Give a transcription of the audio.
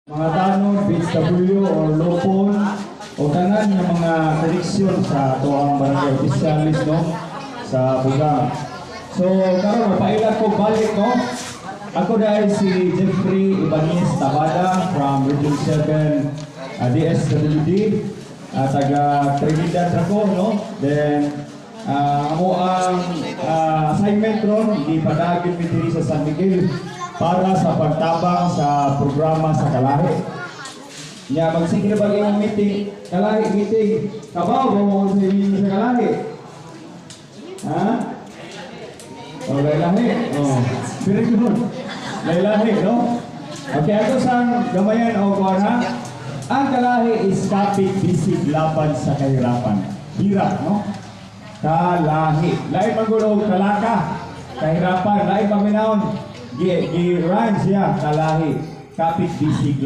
Mga tanong, PHW o lupon o tanan ng mga koneksyon sa tuang barangay officialis no sa Bugang. So karon mapailan ko balik no. Ako dahil si Jeffrey Ibanez Tabada from Region 7 DSWD taga Trinidad ako no. Then ako ang assignment ron ipadagin mi diri sa San Miguel para sa pagtabang sa programa sa Kalahi. Nya magsige na ba yung meeting, Kalahi meeting. Kabaw mo sa Kalahi. Ha? Oh, Laylahi. Oh, very good. Laylahi, no? Okay, ako sang gamayan o kuwana. Ang Kalahi is kapit bisig laban sa kahirapan. Hirap, no? Kalahi. Lain magulo kalaka. Kahirapan, lain paminaon. Gi-rhyme siya, Kalahi. Kapit bisig laban.